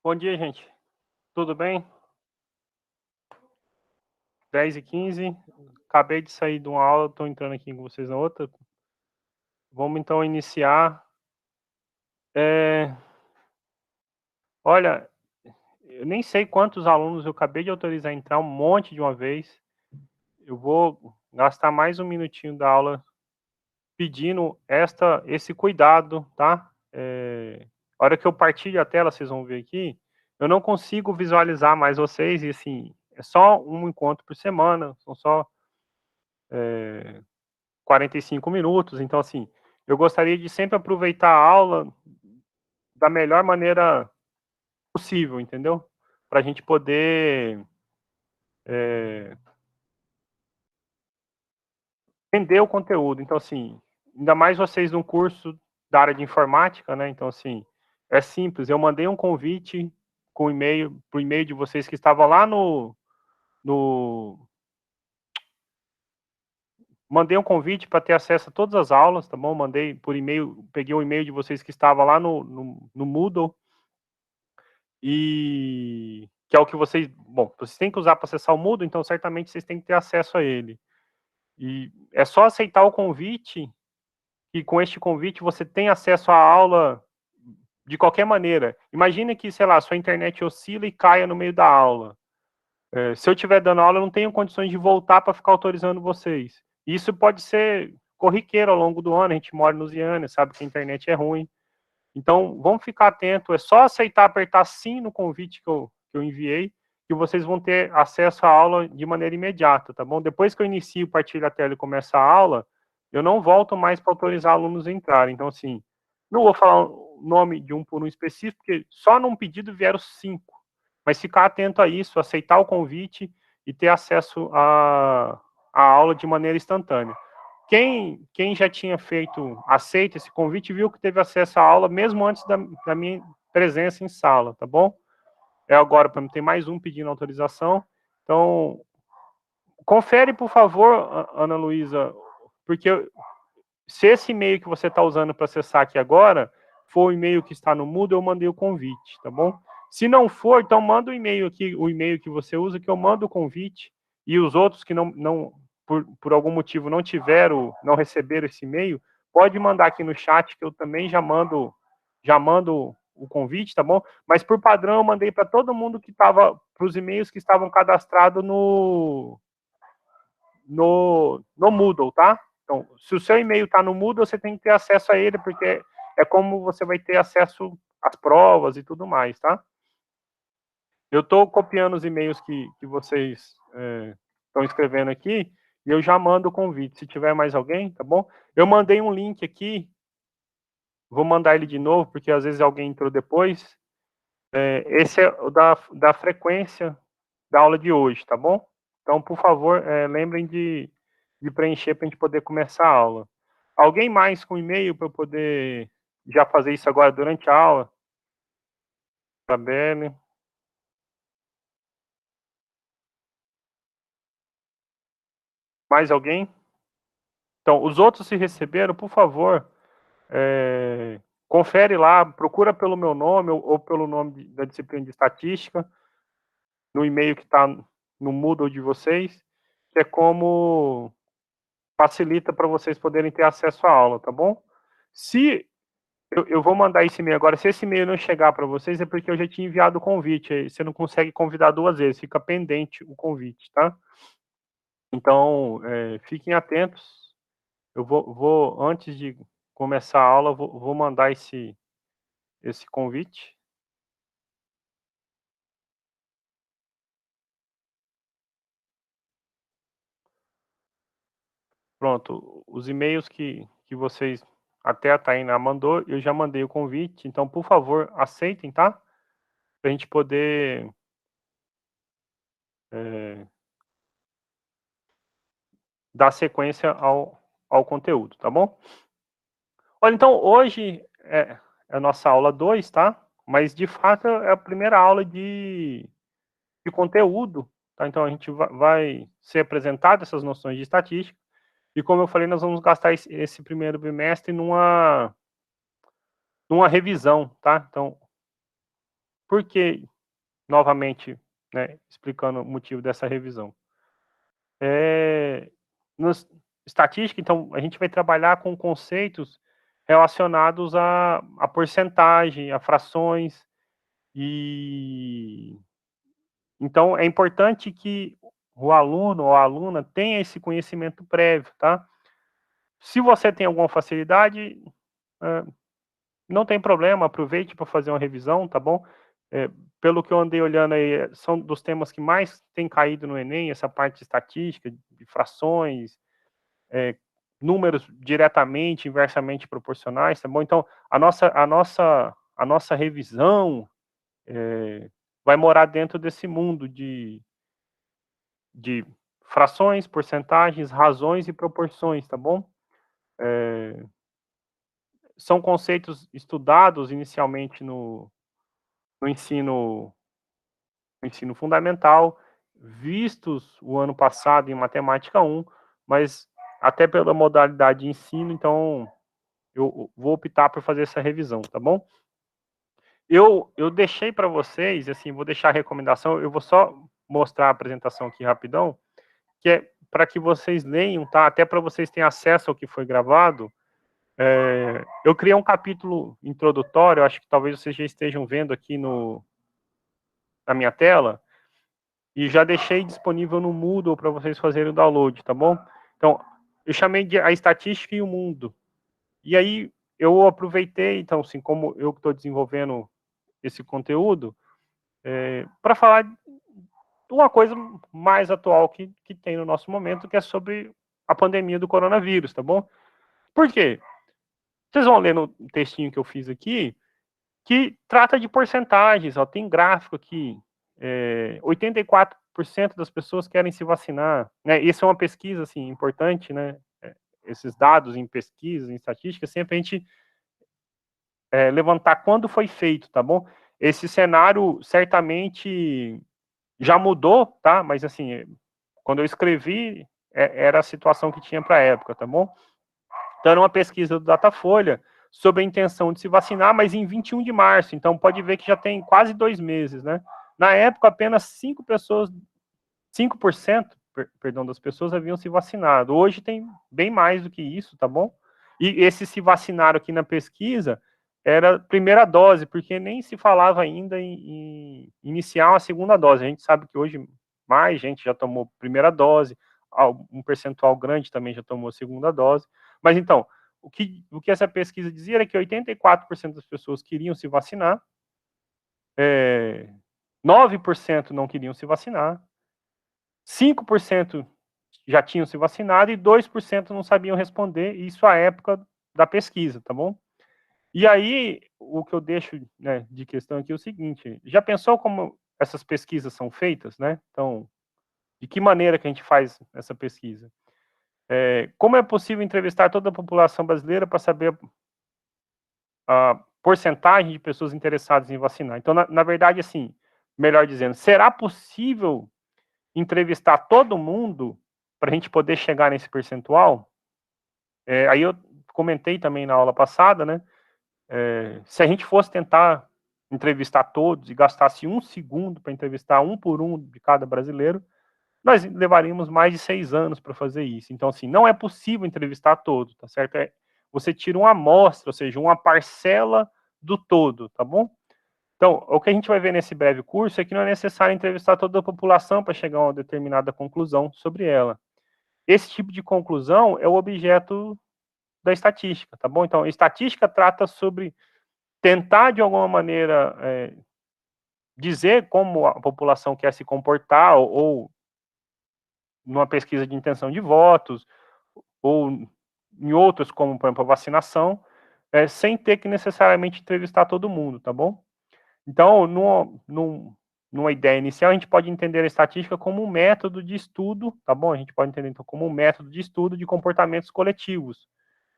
Bom dia, gente. Tudo bem? 10h15. Acabei de sair de uma aula, estou entrando aqui com vocês na outra. Vamos então iniciar. Olha, eu nem sei quantos alunos eu acabei de autorizar a entrar, um monte de uma vez. Eu vou gastar mais um minutinho da aula pedindo esse cuidado, tá? A hora que eu partilho a tela, vocês vão ver aqui, eu não consigo visualizar mais vocês, e assim, é só um encontro por semana, são só 45 minutos, então assim, eu gostaria de sempre aproveitar a aula da melhor maneira possível, entendeu? Para a gente poder entender o conteúdo. Então, assim, ainda mais vocês num curso da área de informática, né? Então, assim, é simples. Eu mandei um convite com e-mail, pro e-mail de vocês que estava lá no mandei um convite para ter acesso a todas as aulas, tá bom? Mandei por e-mail, peguei o e-mail de vocês que estava lá no Moodle, e que é o que vocês têm que usar para acessar o Moodle, então certamente vocês têm que ter acesso a ele. E é só aceitar o convite, e com este convite você tem acesso à aula de qualquer maneira. Imagine que, sei lá, sua internet oscila e caia no meio da aula. Se eu estiver dando aula, eu não tenho condições de voltar para ficar autorizando vocês. Isso pode ser corriqueiro ao longo do ano, a gente mora no Lusiana, sabe que a internet é ruim. Então, vamos ficar atento, é só aceitar, apertar sim no convite que eu enviei, que vocês vão ter acesso à aula de maneira imediata, tá bom? Depois que eu inicio, partilho a tela e começo a aula, eu não volto mais para autorizar alunos a entrarem. Então, assim, não vou falar o nome de um por um específico, porque só num pedido vieram 5. Mas ficar atento a isso, aceitar o convite e ter acesso à aula de maneira instantânea. Quem já tinha aceito esse convite, viu que teve acesso à aula mesmo antes da minha presença em sala, tá bom? Agora, para mim, tem mais um pedindo autorização. Então, confere, por favor, Ana Luísa, porque se esse e-mail que você está usando para acessar aqui agora for o e-mail que está no Moodle, eu mandei o convite, tá bom? Se não for, então manda o e-mail aqui, o e-mail que você usa, que eu mando o convite, e os outros que não por algum motivo não receberam esse e-mail, pode mandar aqui no chat, que eu também já mando o convite, tá bom? Mas por padrão eu mandei para todo mundo que estava, para os e-mails que estavam cadastrados no Moodle, tá? Então, se o seu e-mail está no Moodle, você tem que ter acesso a ele, porque é como você vai ter acesso às provas e tudo mais, tá? Eu estou copiando os e-mails que vocês estão escrevendo aqui, e eu já mando o convite, se tiver mais alguém, tá bom? Eu mandei um link aqui, vou mandar ele de novo, porque às vezes alguém entrou depois. Esse é o da frequência da aula de hoje, tá bom? Então, por favor, lembrem de preencher para a gente poder começar a aula. Alguém mais com e-mail para eu poder já fazer isso agora durante a aula? Isabelle. Mais alguém? Então, os outros se receberam, por favor, confere lá, procura pelo meu nome ou pelo nome da disciplina de estatística, no e-mail que está no Moodle de vocês, que é como facilita para vocês poderem ter acesso à aula, tá bom? Se eu vou mandar esse e-mail agora, se esse e-mail não chegar para vocês, é porque eu já tinha enviado o convite, aí você não consegue convidar 2 vezes, fica pendente o convite, tá? Então, fiquem atentos, eu antes de começar a aula, vou mandar esse convite. Pronto, os e-mails que vocês, até a Tainá mandou, eu já mandei o convite, então, por favor, aceitem, tá? Para a gente poder dar sequência ao conteúdo, tá bom? Olha, então, hoje é a nossa aula 2, tá? Mas, de fato, é a primeira aula de conteúdo, tá? Então, a gente vai ser apresentado essas noções de estatística, e como eu falei, nós vamos gastar esse primeiro bimestre numa revisão, tá? Então, por que, novamente, né, explicando o motivo dessa revisão. Nos estatística, então, a gente vai trabalhar com conceitos relacionados a porcentagem, a frações, e então é importante que o aluno ou a aluna tenha esse conhecimento prévio, tá? Se você tem alguma facilidade, não tem problema, aproveite para fazer uma revisão, tá bom? Pelo que eu andei olhando aí, são dos temas que mais tem caído no Enem, essa parte de estatística, de frações, números diretamente, inversamente proporcionais, tá bom? Então, a nossa revisão vai morar dentro desse mundo de frações, porcentagens, razões e proporções, tá bom? São conceitos estudados inicialmente no ensino fundamental, vistos o ano passado em Matemática 1, mas até pela modalidade de ensino, então eu vou optar por fazer essa revisão, tá bom? Eu deixei para vocês, assim, vou deixar a recomendação, eu vou só mostrar a apresentação aqui rapidão, que é para que vocês leiam, tá? Até para vocês terem acesso ao que foi gravado. Eu criei um capítulo introdutório, acho que talvez vocês já estejam vendo aqui na minha tela, e já deixei disponível no Moodle para vocês fazerem o download, tá bom? Então, eu chamei de a estatística e o mundo. E aí, eu aproveitei, então, assim, como eu estou desenvolvendo esse conteúdo, para falar de uma coisa mais atual que tem no nosso momento, que é sobre a pandemia do coronavírus, tá bom? Por quê? Vocês vão ler no textinho que eu fiz aqui, que trata de porcentagens, ó, tem gráfico aqui, 84% das pessoas querem se vacinar, né? Isso é uma pesquisa, assim, importante, né? Esses dados em pesquisa, em estatística, sempre a gente levantar quando foi feito, tá bom? Esse cenário certamente já mudou, tá? Mas, assim, quando eu escrevi, era a situação que tinha para a época, tá bom? Então, era uma pesquisa do Datafolha sobre a intenção de se vacinar, mas em 21 de março. Então, pode ver que já tem quase 2 meses, né? Na época, apenas 5%, perdão, das pessoas haviam se vacinado. Hoje tem bem mais do que isso, tá bom? E esses se vacinaram aqui na pesquisa era primeira dose, porque nem se falava ainda em iniciar uma segunda dose. A gente sabe que hoje mais gente já tomou primeira dose, um percentual grande também já tomou segunda dose. Mas então, o que essa pesquisa dizia era que 84% das pessoas queriam se vacinar, 9% não queriam se vacinar, 5% já tinham se vacinado e 2% não sabiam responder, isso à época da pesquisa, tá bom? E aí, o que eu deixo, né, de questão aqui é o seguinte, já pensou como essas pesquisas são feitas, né? Então, de que maneira que a gente faz essa pesquisa? Como é possível entrevistar toda a população brasileira para saber a porcentagem de pessoas interessadas em vacinar? Então, na verdade, assim, melhor dizendo, será possível entrevistar todo mundo para a gente poder chegar nesse percentual? Aí eu comentei também na aula passada, né? Se a gente fosse tentar entrevistar todos e gastasse 1 segundo para entrevistar um por um de cada brasileiro, nós levaríamos mais de 6 anos para fazer isso. Então, assim, não é possível entrevistar todos, tá certo? Você tira uma amostra, ou seja, uma parcela do todo, tá bom? Então, o que a gente vai ver nesse breve curso é que não é necessário entrevistar toda a população para chegar a uma determinada conclusão sobre ela. Esse tipo de conclusão é o objeto da estatística, tá bom? Então, a estatística trata sobre tentar, de alguma maneira, dizer como a população quer se comportar, ou numa pesquisa de intenção de votos, ou em outros, como, por exemplo, a vacinação, sem ter que necessariamente entrevistar todo mundo, tá bom? Então, numa ideia inicial, a gente pode entender a estatística como um método de estudo, tá bom? A gente pode entender, então, como um método de estudo de comportamentos coletivos,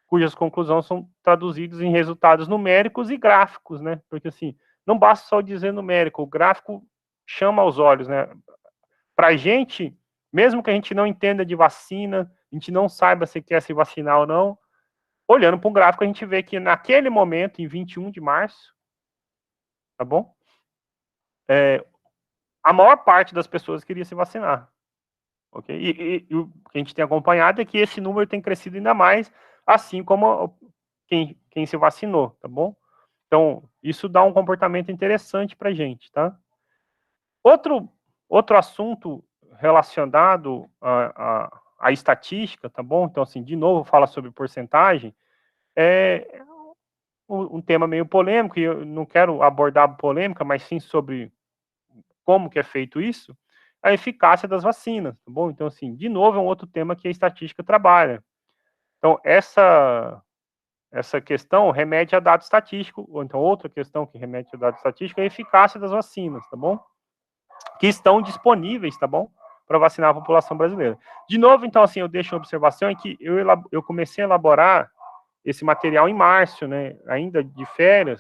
cujas conclusões são traduzidas em resultados numéricos e gráficos, né? Porque, assim, não basta só dizer numérico, o gráfico chama aos olhos, né? Para a gente, mesmo que a gente não entenda de vacina, a gente não saiba se quer se vacinar ou não, olhando para um gráfico, a gente vê que naquele momento, em 21 de março, tá bom? a maior parte das pessoas queria se vacinar. Ok? E o que a gente tem acompanhado é que esse número tem crescido ainda mais, assim como quem se vacinou, tá bom? Então, isso dá um comportamento interessante para a gente, tá? Outro assunto relacionado à estatística, tá bom? Então, assim, de novo, fala sobre porcentagem, é um tema meio polêmico, e eu não quero abordar a polêmica, mas sim sobre como que é feito isso, a eficácia das vacinas, tá bom? Então, assim, de novo, é um outro tema que a estatística trabalha. Então, essa questão remete a dado estatístico, ou então outra questão que remete a dado estatístico é a eficácia das vacinas, tá bom? Que estão disponíveis, tá bom? Para vacinar a população brasileira. De novo, então, assim, eu deixo uma observação em que eu comecei a elaborar esse material em março, né? Ainda de férias,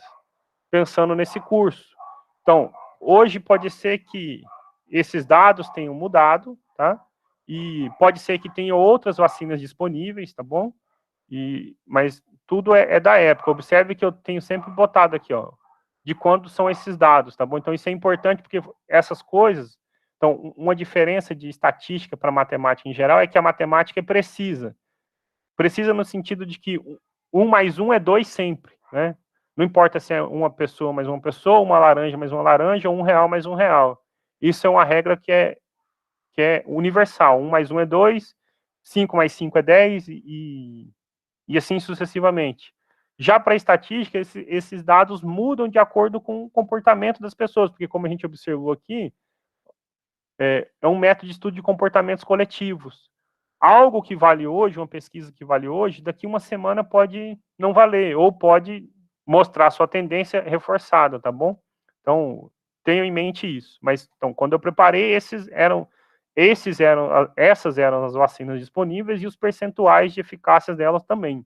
pensando nesse curso. Então, hoje pode ser que esses dados tenham mudado, tá? E pode ser que tenha outras vacinas disponíveis, tá bom? Mas tudo é da época. Observe que eu tenho sempre botado aqui, ó, de quando são esses dados, tá bom? Então, isso é importante porque essas coisas. Então, uma diferença de estatística para matemática em geral é que a matemática é precisa. Precisa no sentido de que 1 mais 1 é 2 sempre, né? Não importa se é uma pessoa mais uma pessoa, uma laranja mais uma laranja, ou R$1 mais R$1. Isso é uma regra que é universal. 1 mais 1 é 2, 5 mais 5 é 10 e assim sucessivamente. Já para a estatística, esses dados mudam de acordo com o comportamento das pessoas, porque como a gente observou aqui, é um método de estudo de comportamentos coletivos. Algo que vale hoje, uma pesquisa que vale hoje, daqui uma semana pode não valer, ou pode mostrar sua tendência reforçada, tá bom? Então, tenham em mente isso. Mas, então, quando eu preparei, essas eram as vacinas disponíveis e os percentuais de eficácia delas também,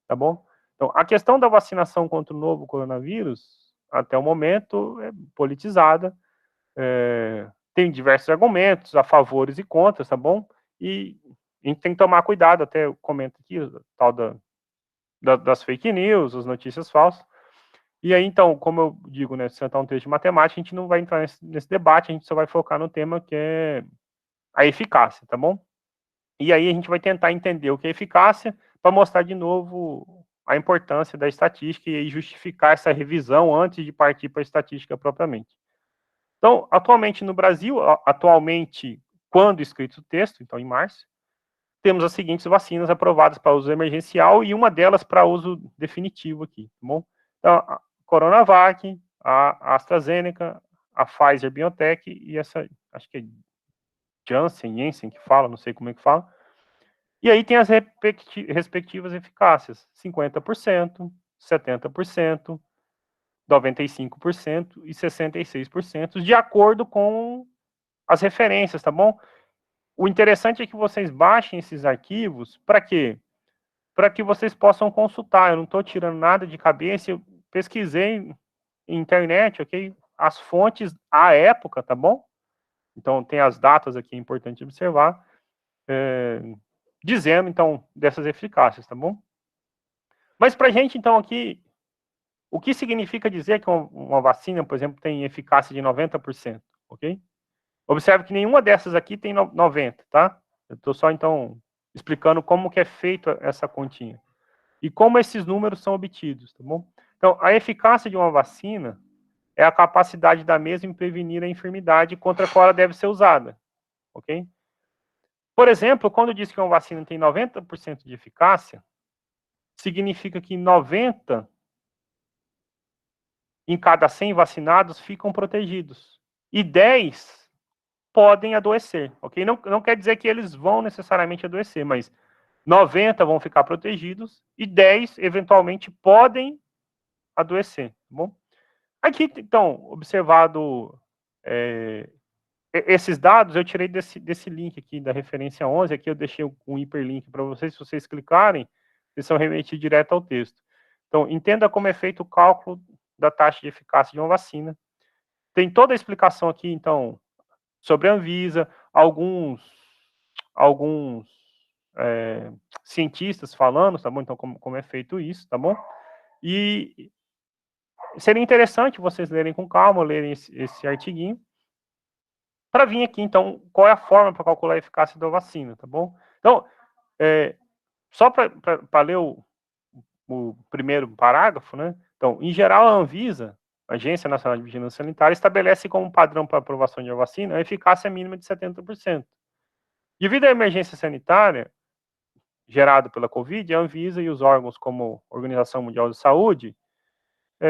tá bom? Então, a questão da vacinação contra o novo coronavírus, até o momento, é politizada, tem diversos argumentos a favores e contras, tá bom? E a gente tem que tomar cuidado, até eu comento aqui, tal das fake news, as notícias falsas. E aí, então, como eu digo, né, se sentar um texto de matemática, a gente não vai entrar nesse debate, a gente só vai focar no tema que é a eficácia, tá bom? E aí a gente vai tentar entender o que é eficácia, para mostrar de novo a importância da estatística e justificar essa revisão antes de partir para a estatística propriamente. Então, atualmente no Brasil, quando escrito o texto, então em março, temos as seguintes vacinas aprovadas para uso emergencial e uma delas para uso definitivo aqui, tá bom? Então, a Coronavac, a AstraZeneca, a Pfizer BioNTech e essa, acho que é Janssen que fala, não sei como é que fala. E aí tem as respectivas eficácias, 50%, 70%, 95% e 66%, de acordo com as referências, tá bom? O interessante é que vocês baixem esses arquivos, para quê? Para que vocês possam consultar. Eu não estou tirando nada de cabeça, eu pesquisei em internet, ok? As fontes à época, tá bom? Então, tem as datas aqui, é importante observar, dizendo, então, dessas eficácias, tá bom? Mas para a gente, então, aqui, o que significa dizer que uma vacina, por exemplo, tem eficácia de 90%, ok? Observe que nenhuma dessas aqui tem 90, tá? Eu estou só, então, explicando como que é feita essa continha. E como esses números são obtidos, tá bom? Então, a eficácia de uma vacina é a capacidade da mesma em prevenir a enfermidade contra a qual ela deve ser usada, ok? Por exemplo, quando diz que uma vacina tem 90% de eficácia, significa que 90 em cada 100 vacinados ficam protegidos. E 10 podem adoecer, ok? Não quer dizer que eles vão necessariamente adoecer, mas 90 vão ficar protegidos e 10 eventualmente podem adoecer, tá bom? Aqui, então, observado esses dados, eu tirei desse link aqui, da referência 11, aqui eu deixei um hiperlink para vocês, se vocês clicarem, eles são remetidos direto ao texto. Então, entenda como é feito o cálculo da taxa de eficácia de uma vacina. Tem toda a explicação aqui, então, sobre a Anvisa, alguns cientistas falando, tá bom? Então, como é feito isso, tá bom? E seria interessante vocês lerem com calma, lerem esse artiguinho, para vir aqui, então, qual é a forma para calcular a eficácia da vacina, tá bom? Então, só para ler o primeiro parágrafo, né? Então, em geral, a Anvisa, a Agência Nacional de Vigilância Sanitária, estabelece como padrão para aprovação de uma vacina a eficácia mínima de 70%. Devido à emergência sanitária gerada pela Covid, a Anvisa e os órgãos como a Organização Mundial de Saúde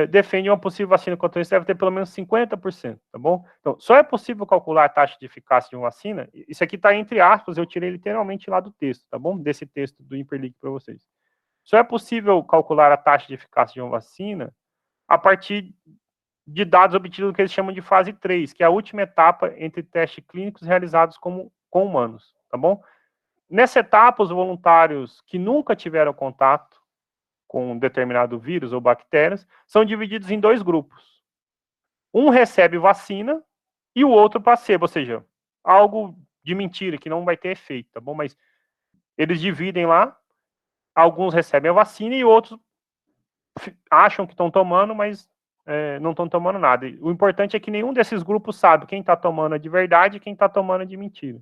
defendem uma possível vacina contra isso deve ter pelo menos 50%, tá bom? Então, só é possível calcular a taxa de eficácia de uma vacina, isso aqui está entre aspas, eu tirei literalmente lá do texto, tá bom? Desse texto do Imperlink para vocês. Só é possível calcular a taxa de eficácia de uma vacina a partir de dados obtidos do que eles chamam de fase 3, que é a última etapa entre testes clínicos realizados com humanos, tá bom? Nessa etapa, os voluntários que nunca tiveram contato com um determinado vírus ou bactérias são divididos em dois grupos. Um recebe vacina e o outro placebo, ou seja, algo de mentira, que não vai ter efeito, tá bom? Mas eles dividem lá, alguns recebem a vacina e outros acham que estão tomando, mas não estão tomando nada. O importante é que nenhum desses grupos sabe quem está tomando de verdade e quem está tomando de mentira.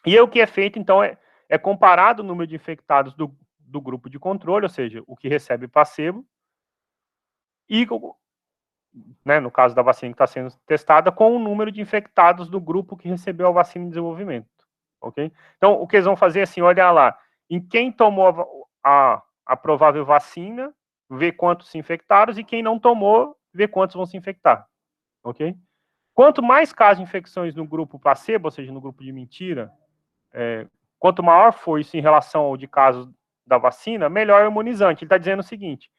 E aí, o que é feito, então, é comparado o número de infectados do grupo de controle, ou seja, o que recebe placebo, e, né, no caso da vacina que está sendo testada, com o número de infectados do grupo que recebeu a vacina em desenvolvimento, ok? Então, o que eles vão fazer é assim, olhar lá, em quem tomou a provável vacina, ver quantos se infectaram, e quem não tomou, ver quantos vão se infectar, ok? Quanto mais casos de infecções no grupo placebo, ou seja, no grupo de mentira, quanto maior for isso em relação ao de casos da vacina, melhor é o imunizante. Ele está dizendo o seguinte,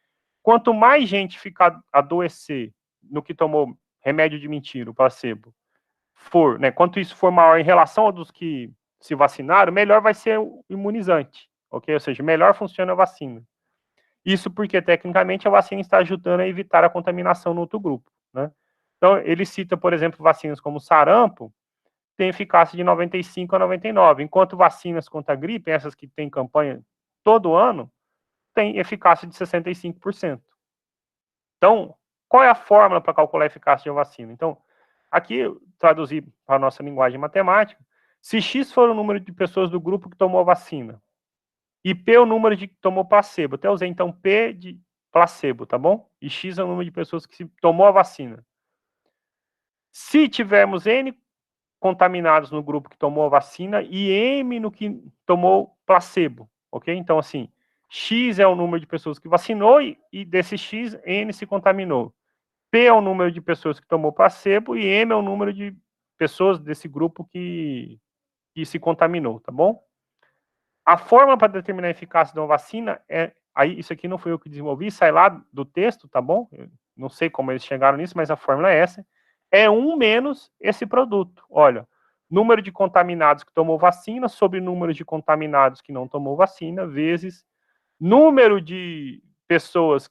quanto mais gente ficar adoecer no que tomou remédio de mentira, o placebo, né, quanto isso for maior em relação ao dos que se vacinaram, melhor vai ser o imunizante, ok? Ou seja, melhor funciona a vacina. Isso porque, tecnicamente, a vacina está ajudando a evitar a contaminação no outro grupo, né? Então, ele cita, por exemplo, vacinas como sarampo, tem eficácia de 95 a 99, enquanto vacinas contra a gripe, essas que tem campanha todo ano, tem eficácia de 65%. Então, qual é a fórmula para calcular a eficácia de uma vacina? Então, aqui, traduzir para a nossa linguagem matemática, se X for o número de pessoas do grupo que tomou a vacina, e P é o número de que tomou placebo, até usei então P de placebo, tá bom? E X é o número de pessoas que tomou a vacina. Se tivermos N contaminados no grupo que tomou a vacina e M no que tomou placebo, ok? Então, assim, X é o número de pessoas que vacinou e desse X, N se contaminou. P é o número de pessoas que tomou placebo e M é o número de pessoas desse grupo que se contaminou, tá bom? A forma para determinar a eficácia de uma vacina aí isso aqui não foi eu que desenvolvi, sai lá do texto, tá bom? Eu não sei como eles chegaram nisso, mas a fórmula é essa. É 1 menos esse produto. Olha, número de contaminados que tomou vacina sobre número de contaminados que não tomou vacina, vezes número de pessoas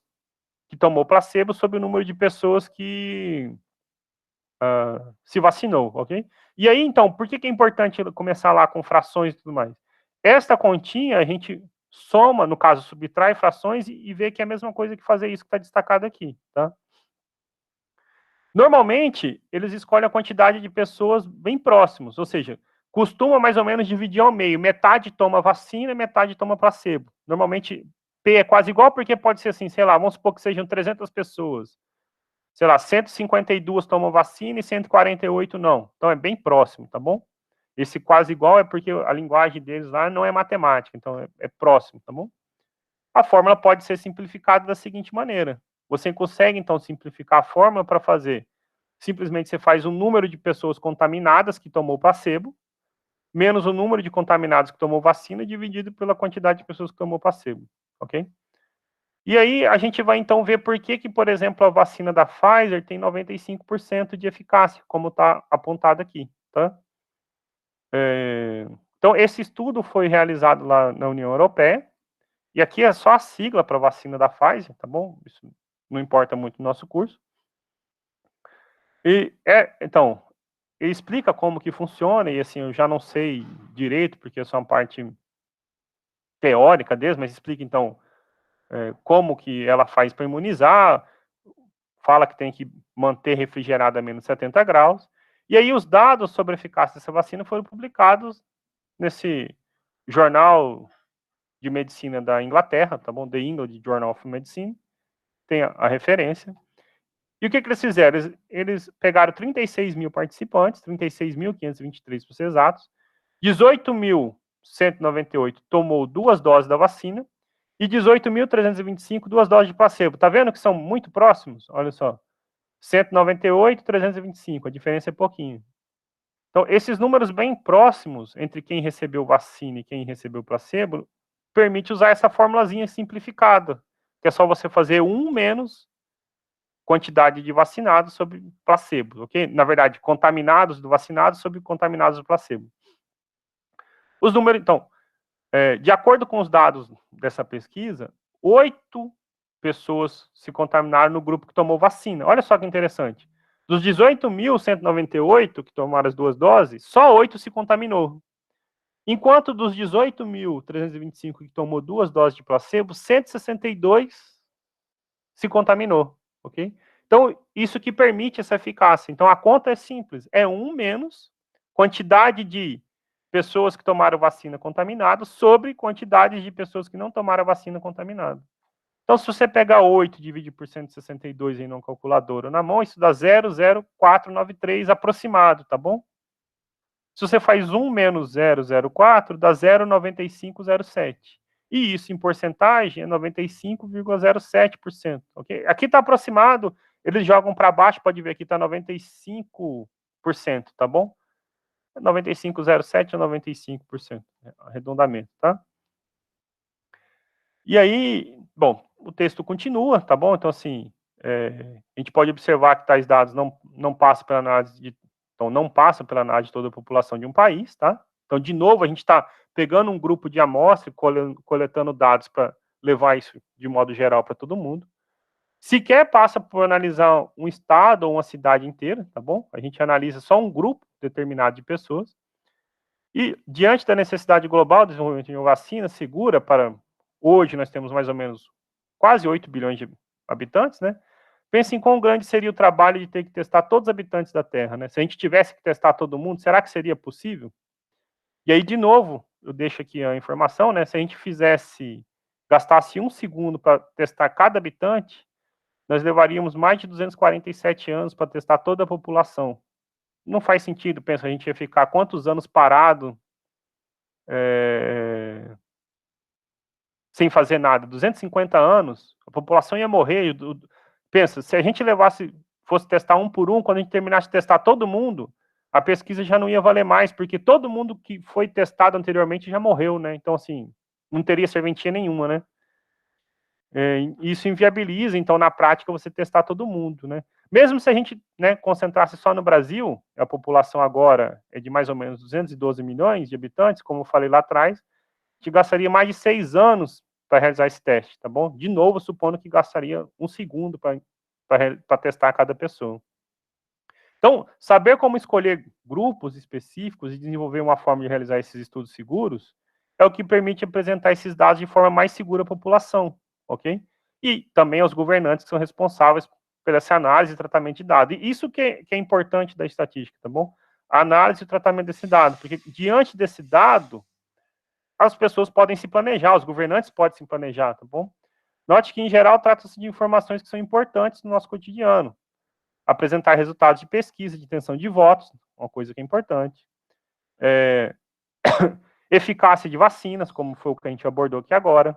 que tomou placebo sobre o número de pessoas que se vacinou, ok? E aí, então, por que é importante começar lá com frações e tudo mais? Esta continha, a gente soma, no caso, subtrai frações e vê que é a mesma coisa que fazer isso que está destacado aqui, tá? Normalmente, eles escolhem a quantidade de pessoas bem próximos, ou seja, costuma mais ou menos dividir ao meio, metade toma vacina, metade toma placebo. Normalmente, P é quase igual, porque pode ser assim, sei lá, vamos supor que sejam 300 pessoas. Sei lá, 152 tomam vacina e 148 não. Então, é bem próximo, tá bom? Esse quase igual é porque a linguagem deles lá não é matemática, então é próximo, tá bom? A fórmula pode ser simplificada da seguinte maneira. Você consegue, então, simplificar a fórmula para fazer. Simplesmente você faz o número de pessoas contaminadas que tomou placebo, menos o número de contaminados que tomou vacina, dividido pela quantidade de pessoas que tomou placebo, ok? E aí a gente vai, então, ver por que, por exemplo, a vacina da Pfizer tem 95% de eficácia, como está apontado aqui, tá? Então, esse estudo foi realizado lá na União Europeia, e aqui é só a sigla para a vacina da Pfizer, tá bom? Isso não importa muito no nosso curso. Então, ele explica como que funciona, e assim, eu já não sei direito, porque isso é uma parte teórica deles, mas explica, então, como que ela faz para imunizar, fala que tem que manter refrigerada a menos 70 graus. E aí os dados sobre a eficácia dessa vacina foram publicados nesse jornal de medicina da Inglaterra, tá bom? The England Journal of Medicine, tem a referência. E o que eles fizeram? Eles pegaram 36 mil participantes, 36.523 para ser exatos, 18.198 tomou 2 doses da vacina e 18.325 2 doses de placebo. Tá vendo que são muito próximos? Olha só, 198, 325, a diferença é pouquinho. Então, esses números bem próximos entre quem recebeu vacina e quem recebeu placebo, permite usar essa formulazinha simplificada, que é só você fazer 1 menos quantidade de vacinados sobre placebo, ok? Na verdade, contaminados do vacinado sobre contaminados do placebo. Os números, então, de acordo com os dados dessa pesquisa, 8 pessoas se contaminaram no grupo que tomou vacina. Olha só que interessante. Dos 18.198 que tomaram as 2 doses, só 8 se contaminou. Enquanto dos 18.325 que tomou 2 doses de placebo, 162 se contaminou, ok? Então, isso que permite essa eficácia. Então, a conta é simples. É 1 menos quantidade de pessoas que tomaram vacina contaminadas sobre quantidade de pessoas que não tomaram a vacina contaminada. Então, se você pegar 8 e divide por 162 em uma calculadora na mão, isso dá 0,0493 aproximado, tá bom? Se você faz 1 menos 0,04, dá 0,9507. E isso em porcentagem é 95,07%, ok? Aqui está aproximado, eles jogam para baixo, pode ver aqui está 95%, tá bom? 95,07 a 95%, arredondamento, tá? E aí, bom, o texto continua, tá bom? Então, assim, a gente pode observar que tais dados não passam pela análise de toda a população de um país, tá? Então, de novo, a gente está pegando um grupo de amostra, coletando dados para levar isso de modo geral para todo mundo. Sequer passa por analisar um estado ou uma cidade inteira, tá bom? A gente analisa só um grupo determinado de pessoas. E, diante da necessidade global de desenvolvimento de uma vacina segura para... Hoje nós temos mais ou menos quase 8 bilhões de habitantes, né? Pense em quão grande seria o trabalho de ter que testar todos os habitantes da Terra, né? Se a gente tivesse que testar todo mundo, será que seria possível? E aí, de novo, eu deixo aqui a informação, né? Se a gente gastasse 1 segundo para testar cada habitante, nós levaríamos mais de 247 anos para testar toda a população. Não faz sentido, pensa, a gente ia ficar quantos anos parado sem fazer nada? 250 anos, a população ia morrer. Pensa, se a gente fosse testar um por um, quando a gente terminasse de testar todo mundo, a pesquisa já não ia valer mais, porque todo mundo que foi testado anteriormente já morreu, né? Então, assim, não teria serventia nenhuma, né? Isso inviabiliza, então, na prática, você testar todo mundo, né? Mesmo se a gente, né, concentrasse só no Brasil, a população agora é de mais ou menos 212 milhões de habitantes, como eu falei lá atrás, a gente gastaria mais de 6 anos para realizar esse teste, tá bom? De novo, supondo que gastaria 1 segundo para testar cada pessoa. Então, saber como escolher grupos específicos e desenvolver uma forma de realizar esses estudos seguros é o que permite apresentar esses dados de forma mais segura à população, ok? E também aos governantes que são responsáveis pela essa análise e tratamento de dados. E isso que é importante da estatística, tá bom? A análise e o tratamento desse dado, porque diante desse dado, as pessoas podem se planejar, os governantes podem se planejar, tá bom? Note que, em geral, trata-se de informações que são importantes no nosso cotidiano. Apresentar resultados de pesquisa, de intenção de votos, uma coisa que é importante. Eficácia de vacinas, como foi o que a gente abordou aqui agora.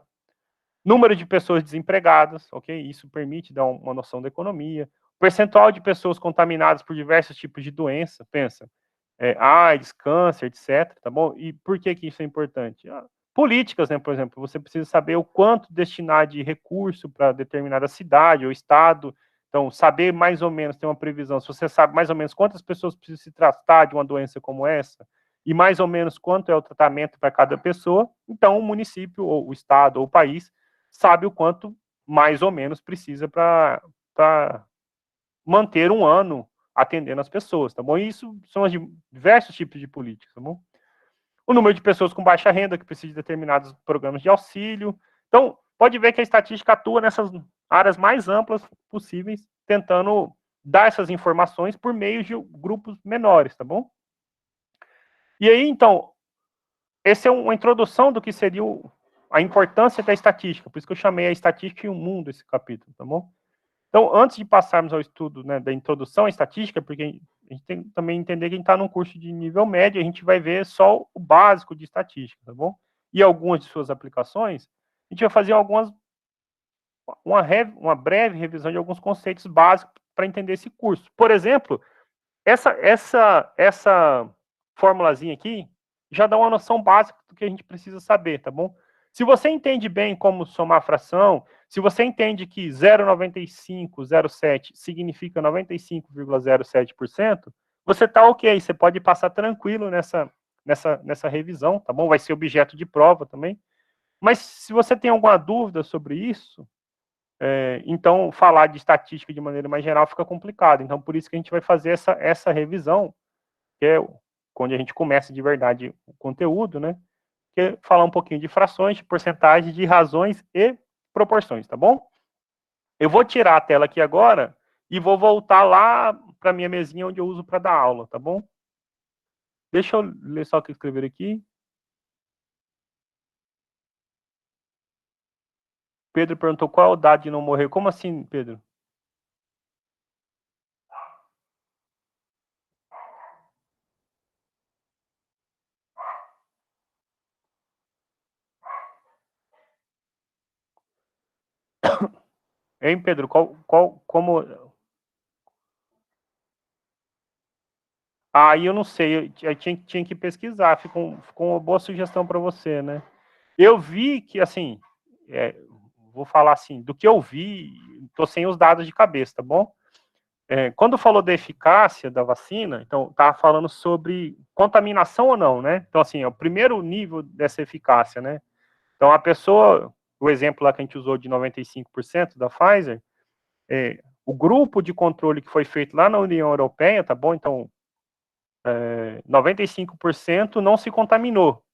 Número de pessoas desempregadas, ok? Isso permite dar uma noção da economia. Percentual de pessoas contaminadas por diversos tipos de doença, pensa. AIDS, câncer, etc, tá bom? E por que isso é importante? Políticas, né, por exemplo, você precisa saber o quanto destinar de recurso para determinada cidade ou estado. Então, saber mais ou menos, ter uma previsão, se você sabe mais ou menos quantas pessoas precisam se tratar de uma doença como essa, e mais ou menos quanto é o tratamento para cada pessoa, então o município, ou o estado, ou o país, sabe o quanto mais ou menos precisa para manter um ano atendendo as pessoas, tá bom? E isso são diversos tipos de políticas, tá bom? O número de pessoas com baixa renda que precisam de determinados programas de auxílio. Então, pode ver que a estatística atua nessas áreas mais amplas possíveis, tentando dar essas informações por meio de grupos menores, tá bom? E aí, então, essa é uma introdução do que seria a importância da estatística, por isso que eu chamei a estatística e o mundo esse capítulo, tá bom? Então, antes de passarmos ao estudo, né, da introdução à estatística, porque a gente tem que também entender que a gente está num curso de nível médio, a gente vai ver só o básico de estatística, tá bom? E algumas de suas aplicações, a gente vai fazer uma breve revisão de alguns conceitos básicos para entender esse curso. Por exemplo, essa formulazinha aqui já dá uma noção básica do que a gente precisa saber, tá bom? Se você entende bem como somar fração, se você entende que 0,9507 significa 95,07%, você está ok, você pode passar tranquilo nessa revisão, tá bom? Vai ser objeto de prova também. Mas se você tem alguma dúvida sobre isso, então falar de estatística de maneira mais geral fica complicado. Então, por isso que a gente vai fazer essa revisão, que é quando a gente começa de verdade o conteúdo, né? Que é falar um pouquinho de frações, de porcentagem, de razões e proporções, tá bom? Eu vou tirar a tela aqui agora e vou voltar lá para minha mesinha onde eu uso para dar aula, tá bom? Deixa eu ler só o que escrever aqui. Pedro perguntou qual é o dado de não morrer. Como assim, Pedro? Hein, Pedro? Como... Aí eu não sei, eu tinha que pesquisar, ficou uma boa sugestão para você, né? Eu vi que, assim, vou falar assim, do que eu vi, tô sem os dados de cabeça, tá bom? Quando falou da eficácia da vacina, então tá falando sobre contaminação ou não, né? Então, assim, é o primeiro nível dessa eficácia, né? Então, a pessoa, o exemplo lá que a gente usou de 95% da Pfizer, o grupo de controle que foi feito lá na União Europeia, tá bom? Então, 95% não se contaminou.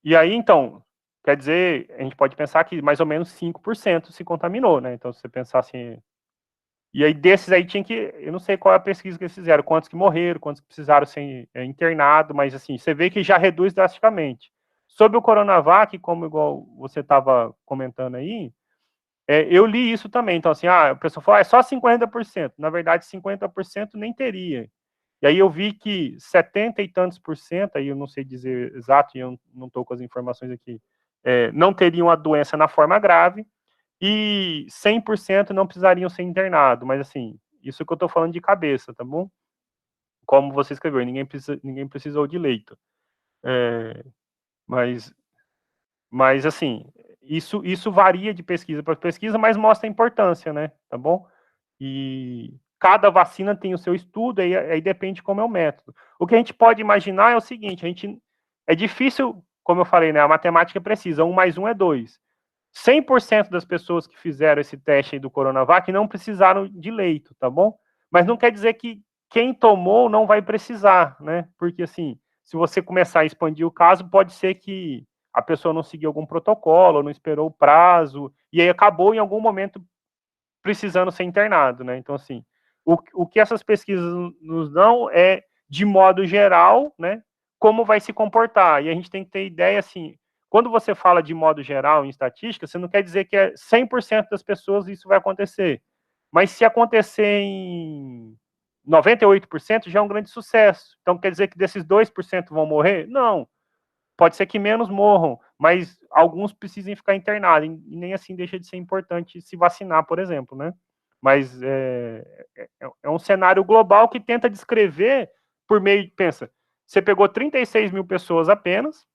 E aí, então, quer dizer, a gente pode pensar que mais ou menos 5% se contaminou, né? Então, se você pensar assim... E aí, desses aí, tinha que... Eu não sei qual é a pesquisa que eles fizeram, quantos que morreram, quantos que precisaram ser internados, mas, assim, você vê que já reduz drasticamente. Sobre o Coronavac, como igual você estava comentando aí, eu li isso também. Então, assim, a pessoa falou, é só 50%. Na verdade, 50% nem teria. E aí eu vi que 70 e tantos por cento, aí eu não sei dizer exato, e eu não estou com as informações aqui, não teriam a doença na forma grave, e 100% não precisariam ser internados. Mas, assim, isso que eu estou falando de cabeça, tá bom? Como você escreveu, ninguém precisou de leito. Mas assim, isso varia de pesquisa para pesquisa, mas mostra a importância, né? Tá bom? E cada vacina tem o seu estudo, aí depende como é o método. O que a gente pode imaginar é o seguinte, é difícil, como eu falei, né? A matemática é precisa, 1 mais 1 é 2. 100% das pessoas que fizeram esse teste aí do Coronavac não precisaram de leito, tá bom? Mas não quer dizer que quem tomou não vai precisar, né? Porque, assim, se você começar a expandir o caso, pode ser que a pessoa não seguiu algum protocolo, não esperou o prazo, e aí acabou em algum momento precisando ser internado, né? Então, assim, o que essas pesquisas nos dão é, de modo geral, né, como vai se comportar. E a gente tem que ter ideia, assim, quando você fala de modo geral em estatística, você não quer dizer que 100% das pessoas isso vai acontecer. Mas se acontecer em 98% já é um grande sucesso. Então quer dizer que desses 2% vão morrer? Não. Pode ser que menos morram, mas alguns precisem ficar internados, e nem assim deixa de ser importante se vacinar, por exemplo, né? Mas é um cenário global que tenta descrever por meio de, pensa, você pegou 36 mil pessoas apenas,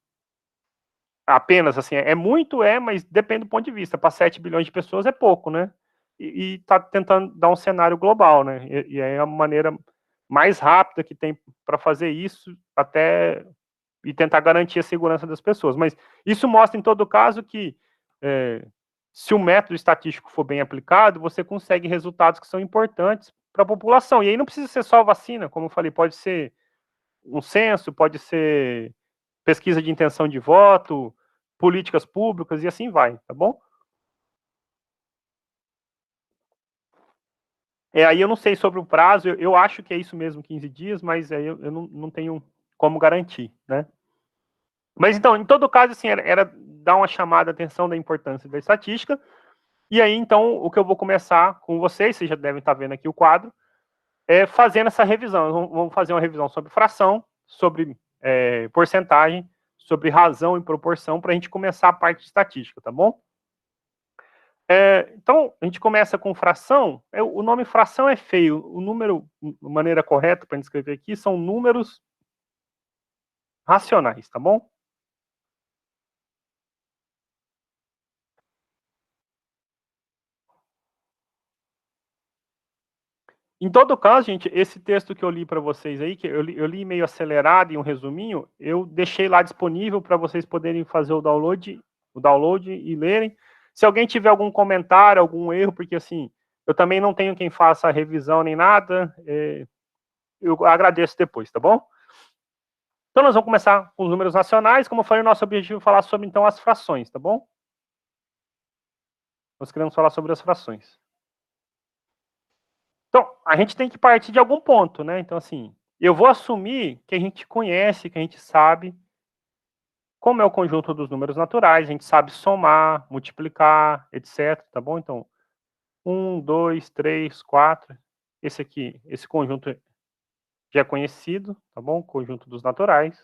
assim, muito, mas depende do ponto de vista, para 7 bilhões de pessoas é pouco, né? E tá tentando dar um cenário global, né? E é a maneira mais rápida que tem para fazer isso, até e tentar garantir a segurança das pessoas. Mas isso mostra, em todo caso, que se o método estatístico for bem aplicado, você consegue resultados que são importantes para a população. E aí não precisa ser só vacina, como eu falei, pode ser um censo, pode ser pesquisa de intenção de voto, políticas públicas e assim vai, tá bom? Aí eu não sei sobre o prazo, eu acho que é isso mesmo, 15 dias, mas aí eu não tenho como garantir, né? Mas então, em todo caso, assim, era dar uma chamada de atenção da importância da estatística. E aí, então, o que eu vou começar com vocês já devem estar vendo aqui o quadro, fazendo essa revisão. Vamos fazer uma revisão sobre fração, sobre porcentagem, sobre razão e proporção, para a gente começar a parte de estatística, tá bom? Então, a gente começa com fração. O nome fração é feio. O número, de maneira correta para a gente escrever aqui, são números racionais, tá bom? Em todo caso, gente, esse texto que eu li para vocês aí, que eu li meio acelerado e um resuminho, eu deixei lá disponível para vocês poderem fazer o download e lerem. Se alguém tiver algum comentário, algum erro, porque assim, eu também não tenho quem faça a revisão nem nada, eu agradeço depois, tá bom? Então nós vamos começar com os números racionais, como foi o nosso objetivo falar sobre então as frações, tá bom? Nós queremos falar sobre as frações. Então, a gente tem que partir de algum ponto, né? Então, assim, eu vou assumir que a gente conhece, que a gente sabe como é o conjunto dos números naturais, a gente sabe somar, multiplicar, etc, tá bom? Então, 1, 2, 3, 4, esse aqui, esse conjunto já é conhecido, tá bom? Conjunto dos naturais.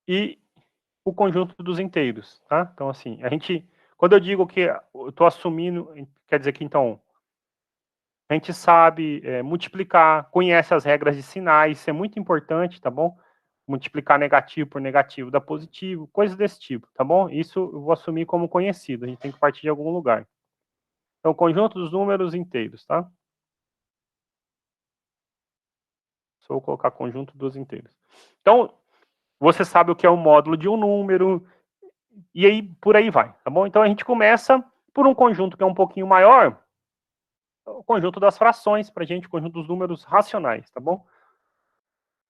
E o conjunto dos inteiros, tá? Então, assim, quando eu digo que eu estou assumindo, quer dizer que, então, a gente sabe multiplicar, conhece as regras de sinais, isso é muito importante, tá bom? Multiplicar negativo por negativo dá positivo, coisas desse tipo, tá bom? Isso eu vou assumir como conhecido, a gente tem que partir de algum lugar. Então, conjunto dos números inteiros, tá? Só vou colocar conjunto dos inteiros. Então, você sabe o que é o módulo de um número, e aí por aí vai, tá bom? Então, a gente começa por um conjunto que é um pouquinho maior, o conjunto das frações, para a gente, o conjunto dos números racionais, tá bom?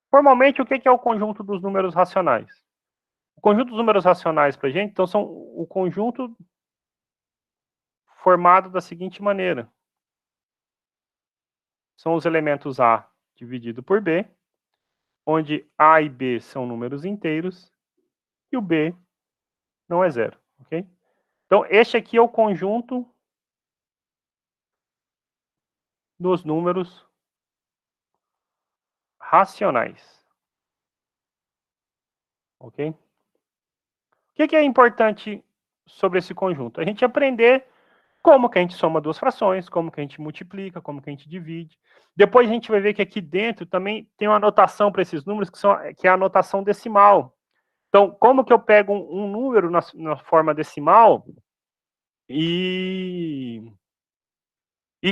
Formalmente, o que é o conjunto dos números racionais? O conjunto dos números racionais para a gente, então, são o conjunto formado da seguinte maneira. São os elementos A dividido por B, onde A e B são números inteiros e o B não é zero, ok? Então, este aqui é o conjunto dos números racionais, ok? O que é importante sobre esse conjunto? A gente aprender como que a gente soma duas frações, como que a gente multiplica, como que a gente divide. Depois a gente vai ver que aqui dentro também tem uma anotação para esses números, que é a anotação decimal. Então, como que eu pego um número na forma decimal e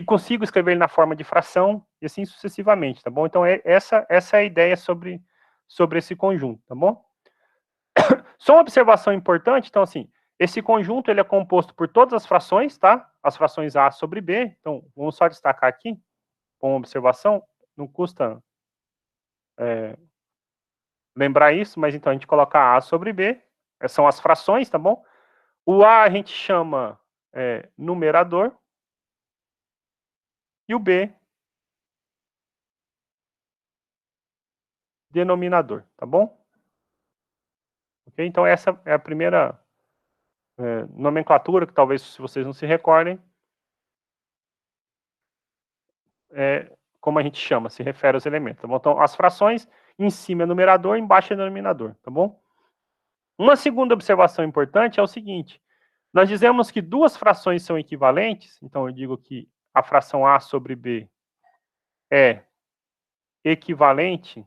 consigo escrever ele na forma de fração, e assim sucessivamente, tá bom? Então, essa é a ideia sobre esse conjunto, tá bom? Só uma observação importante, então, assim, esse conjunto ele é composto por todas as frações, tá? As frações A sobre B. Então, vamos só destacar aqui, com observação, não custa lembrar isso, mas então a gente coloca A sobre B, são as frações, tá bom? O A a gente chama numerador, e o B, denominador, tá bom? Okay? Então, essa é a primeira nomenclatura, que talvez, se vocês não se recordem, como a gente chama, se refere aos elementos, tá bom? Então, as frações, em cima é numerador, embaixo é denominador, tá bom? Uma segunda observação importante é o seguinte, nós dizemos que duas frações são equivalentes, então eu digo que a fração A sobre B é equivalente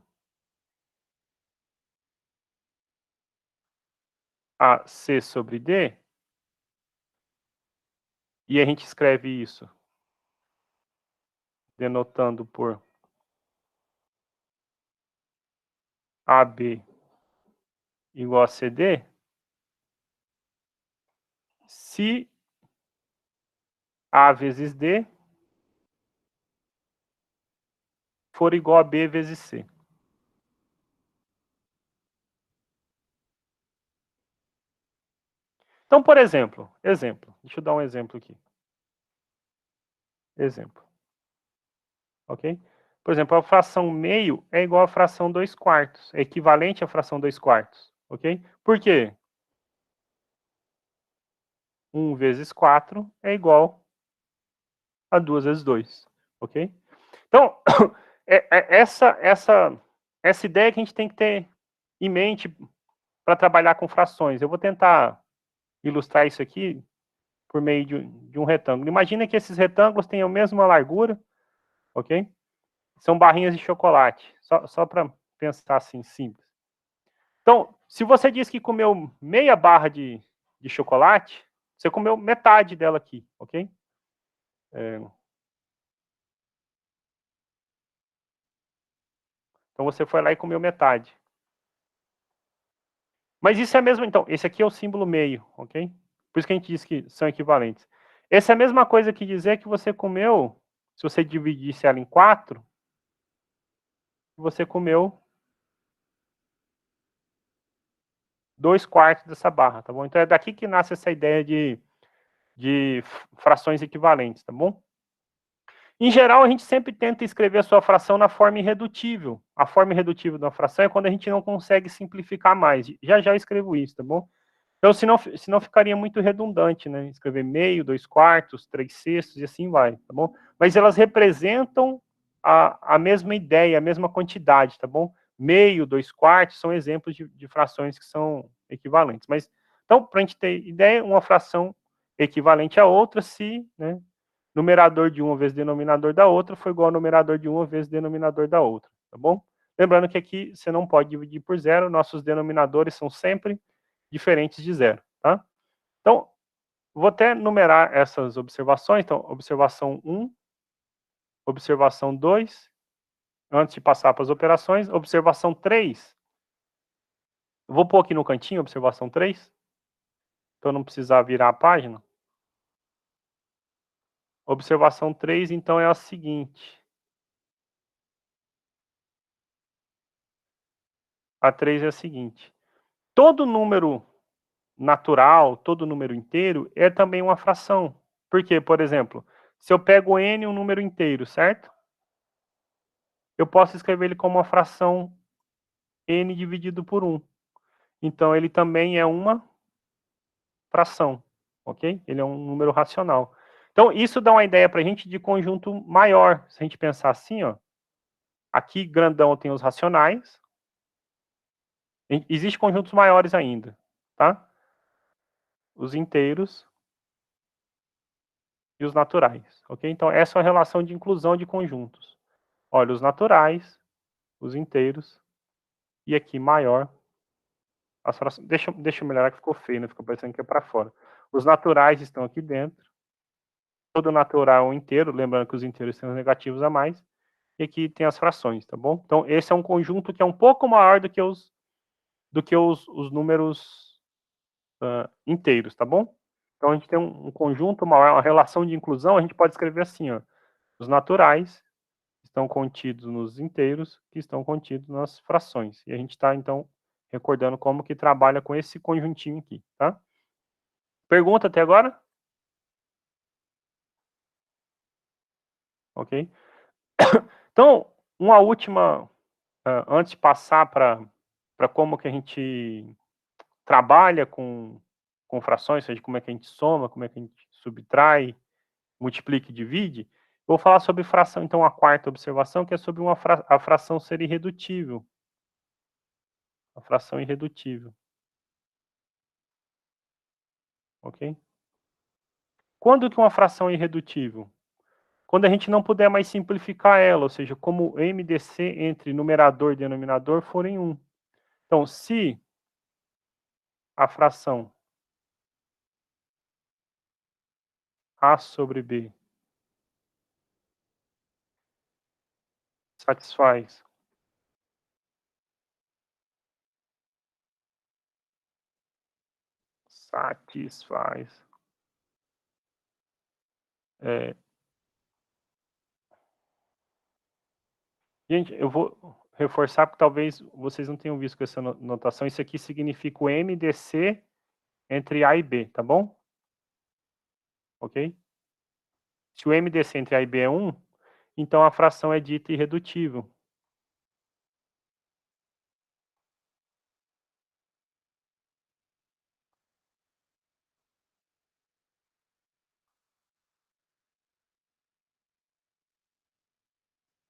a C sobre D, e a gente escreve isso denotando por AB igual a CD, se A vezes D for igual a B vezes C. Então, por exemplo, deixa eu dar um exemplo aqui. Exemplo, ok? Por exemplo, a fração meio é igual à fração 2/4, é equivalente à fração 2/4, ok? Por quê? 1 vezes 4 é igual a 2 vezes 2, ok? Então, essa ideia que a gente tem que ter em mente para trabalhar com frações. Eu vou tentar ilustrar isso aqui por meio de um retângulo. Imagina que esses retângulos tenham a mesma largura, ok? São barrinhas de chocolate, só para pensar assim, simples. Então, se você diz que comeu meia barra de chocolate, você comeu metade dela aqui, ok? Então você foi lá e comeu metade. Mas isso é mesmo, então, esse aqui é o símbolo meio, ok? Por isso que a gente diz que são equivalentes. Essa é a mesma coisa que dizer que você comeu, se você dividisse ela em 4, você comeu 2/4 dessa barra, tá bom? Então é daqui que nasce essa ideia de frações equivalentes, tá bom? Em geral, a gente sempre tenta escrever a sua fração na forma irredutível. A forma irredutível da fração é quando a gente não consegue simplificar mais. Já já eu escrevo isso, tá bom? Então, senão ficaria muito redundante, né? Escrever meio, 2/4, 3/6 e assim vai, tá bom? Mas elas representam a mesma ideia, a mesma quantidade, tá bom? Meio, 2/4 são exemplos de frações que são equivalentes. Mas, então, para a gente ter ideia, uma fração equivalente a outra se, né, numerador de uma vezes denominador da outra foi igual ao numerador de uma vezes denominador da outra, tá bom? Lembrando que aqui você não pode dividir por zero, nossos denominadores são sempre diferentes de zero, tá? Então, vou até numerar essas observações. Então, observação 1, observação 2, antes de passar para as operações. Observação 3, vou pôr aqui no cantinho, observação 3, para eu não precisar virar a página. Observação 3, então, é a seguinte. A 3 é a seguinte. Todo número natural, todo número inteiro, é também uma fração. Porque, por exemplo, se eu pego n, um número inteiro, certo? Eu posso escrever ele como uma fração n dividido por 1. Então, ele também é uma fração, ok? Ele é um número racional. Então, isso dá uma ideia para a gente de conjunto maior. Se a gente pensar assim, ó, aqui grandão tem os racionais. Existem conjuntos maiores ainda, tá? Os inteiros e os naturais, ok? Então, essa é a relação de inclusão de conjuntos. Olha, os naturais, os inteiros, e aqui maior, as frações. Deixa eu melhorar que ficou feio, né? Ficou parecendo que é para fora. Os naturais estão aqui dentro. Todo natural inteiro, lembrando que os inteiros têm os negativos a mais. E aqui tem as frações, tá bom? Então, esse é um conjunto que é um pouco maior do que os números inteiros, tá bom? Então, a gente tem um conjunto maior, uma relação de inclusão, a gente pode escrever assim, ó. Os naturais estão contidos nos inteiros, que estão contidos nas frações. E a gente está, então, recordando como que trabalha com esse conjuntinho aqui, tá? Pergunta até agora? Ok. Então, uma última, antes de passar para como que a gente trabalha com frações, ou seja, como é que a gente soma, como é que a gente subtrai, multiplica e divide, eu vou falar sobre fração, então, a quarta observação, que é sobre a fração ser irredutível. A fração irredutível. Ok? Quando que uma fração é irredutível? Quando a gente não puder mais simplificar ela, ou seja, como o MDC entre numerador e denominador forem 1. Então, se a fração A sobre B satisfaz é, gente, eu vou reforçar porque talvez vocês não tenham visto com essa notação. Isso aqui significa o MDC entre A e B, tá bom? Ok? Se o MDC entre A e B é 1, então a fração é dita irredutível.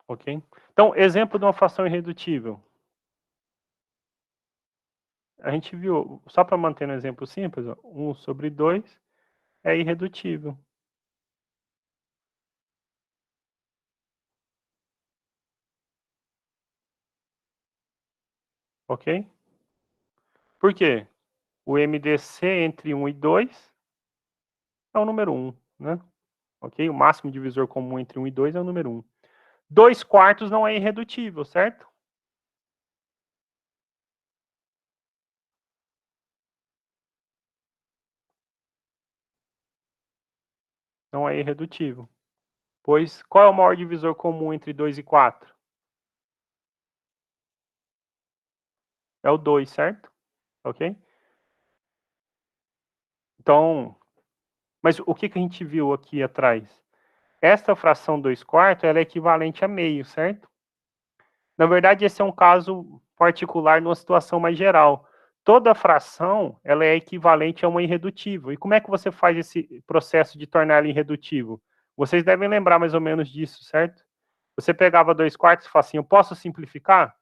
Ok? Então, exemplo de uma fração irredutível. A gente viu, só para manter um exemplo simples, ó, 1 sobre 2 é irredutível. Ok? Por quê? O MDC entre 1 e 2 é o número 1, né? Ok? O máximo divisor comum entre 1 e 2 é o número 1. 2 quartos não é irredutível, certo? Não é irredutível. Pois, qual é o maior divisor comum entre 2 e 4? É o 2, certo? Ok? Então, mas o que a gente viu aqui atrás? Esta fração 2 quartos ela é equivalente a meio, certo? Na verdade, esse é um caso particular numa situação mais geral. Toda fração ela é equivalente a uma irredutível. E como é que você faz esse processo de tornar ela irredutível? Vocês devem lembrar mais ou menos disso, certo? Você pegava 2 quartos e falava assim, eu posso simplificar?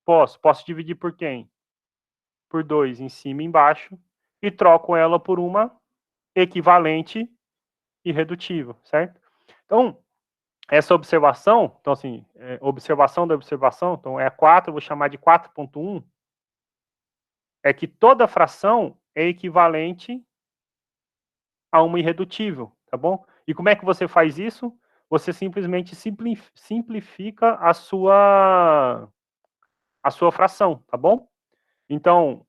Posso. Posso dividir por quem? Por 2 em cima e embaixo. E troco ela por uma equivalente irredutível, certo? Então, essa observação, então assim, observação da observação, então é 4, eu vou chamar de 4.1, é que toda fração é equivalente a uma irredutível, tá bom? E como é que você faz isso? Você simplesmente simplifica a sua fração, tá bom? Então,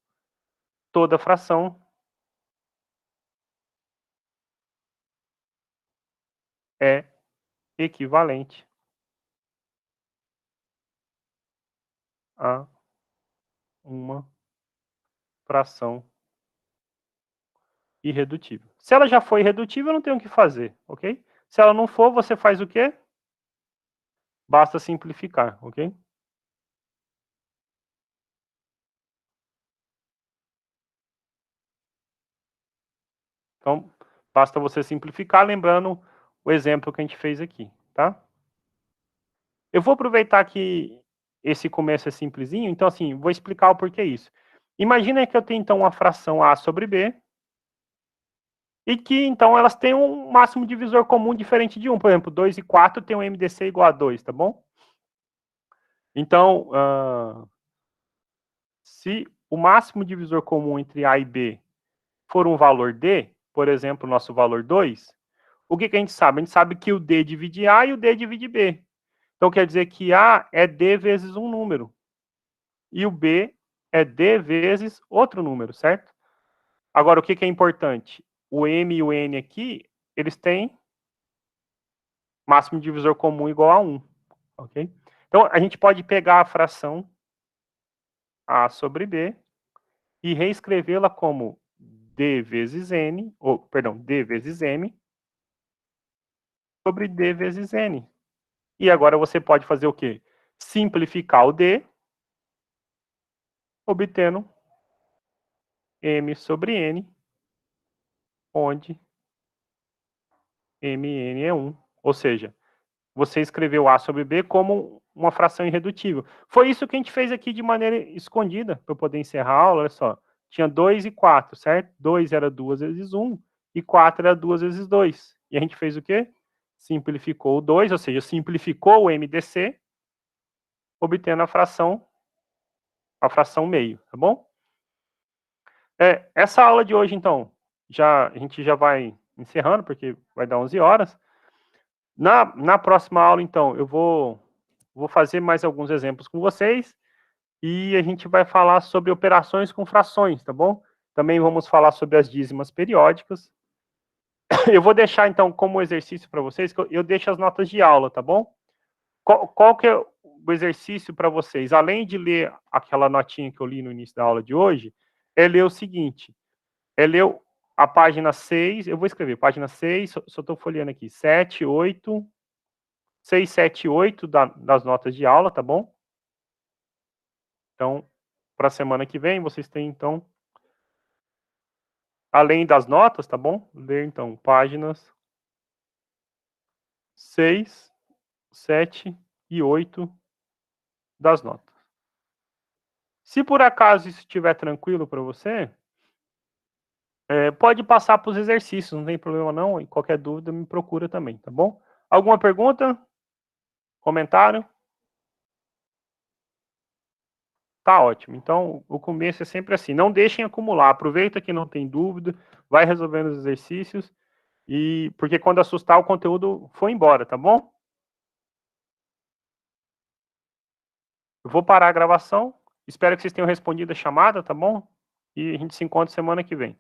toda fração é equivalente a uma fração irredutível. Se ela já foi irredutível, eu não tenho o que fazer, ok? Se ela não for, você faz o quê? Basta simplificar, ok? Então, basta você simplificar, lembrando o exemplo que a gente fez aqui, tá? Eu vou aproveitar que esse começo é simplesinho, então, assim, vou explicar o porquê isso. Imagina que eu tenho, então, uma fração A sobre B, e que, então, elas têm um máximo divisor comum diferente de 1. Por exemplo, 2 e 4 tem um MDC igual a 2, tá bom? Então, se o máximo divisor comum entre A e B for um valor D, por exemplo, o nosso valor 2, o que a gente sabe? A gente sabe que o D divide A e o D divide B. Então, quer dizer que A é D vezes um número. E o B é D vezes outro número, certo? Agora, o que é importante? O M e o N aqui, eles têm máximo divisor comum igual a 1, ok? Então, a gente pode pegar a fração A sobre B e reescrevê-la como D vezes N, ou, perdão, D vezes M sobre D vezes N. E agora você pode fazer o quê? Simplificar o D, obtendo M sobre N, onde Mn é 1. Ou seja, você escreveu A sobre B como uma fração irredutível. Foi isso que a gente fez aqui de maneira escondida, para eu poder encerrar a aula, olha só. Tinha 2 e 4, certo? 2 era 2 vezes 1, e 4 era 2 vezes 2. E a gente fez o quê? Simplificou o 2, ou seja, simplificou o MDC, obtendo a fração meio, tá bom? Essa aula de hoje, então, a gente já vai encerrando, porque vai dar 11 horas. Na próxima aula, então, eu vou fazer mais alguns exemplos com vocês e a gente vai falar sobre operações com frações, tá bom? Também vamos falar sobre as dízimas periódicas. Eu vou deixar, então, como exercício para vocês, que eu deixo as notas de aula, tá bom? Qual que é o exercício para vocês? Além de ler aquela notinha que eu li no início da aula de hoje, é ler o seguinte: é ler a página 6, eu vou escrever, página 6, só estou folheando aqui, 7, 8, 6, 7 e 8 das notas de aula, tá bom? Então, para a semana que vem, vocês têm, então, além das notas, tá bom? Ler, então, páginas 6, 7 e 8 das notas. Se por acaso isso estiver tranquilo para você, pode passar para os exercícios, não tem problema não, e qualquer dúvida me procura também, tá bom? Alguma pergunta? Comentário? Tá ótimo. Então, o começo é sempre assim, não deixem acumular, aproveita que não tem dúvida, vai resolvendo os exercícios, e porque quando assustar o conteúdo foi embora, tá bom? Eu vou parar a gravação, espero que vocês tenham respondido a chamada, tá bom? E a gente se encontra semana que vem.